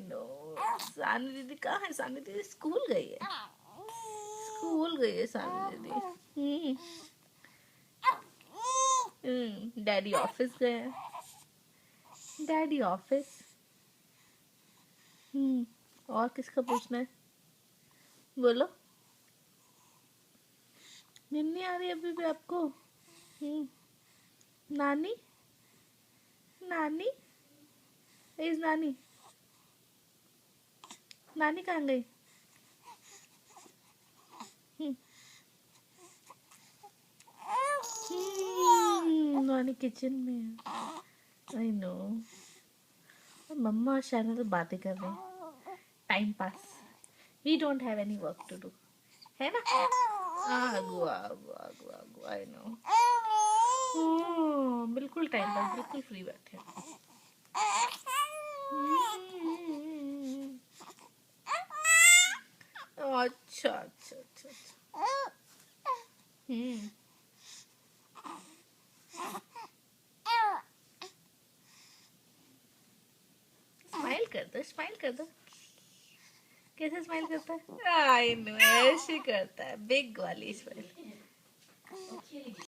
No, सानी दीदी कहाँ है? सानी दीदी स्कूल गई है, स्कूल गई है सानी दीदी। डैडी ऑफिस गए हैं, डैडी ऑफिस। और किसका पूछना है? बोलो। नींद नहीं आ रही अभी भी आपको? नानी, नानी इज नानी, नानी कहाँ गई? नानी किचन में है। I know. मम्मा और शैना तो बातें कर रहे हैं, time pass. We don't have any work to do, है ना? आगो आगो आगो आगो, आई नो। बिल्कुल टाइम पास, बिल्कुल फ्री बैठे। अच्छा अच्छा अच्छा अच्छा। स्माइल कर दो, स्माइल कर दो। कैसे स्माइल करता है? आई नो, ऐसे करता है, बिग वाली स्माइल।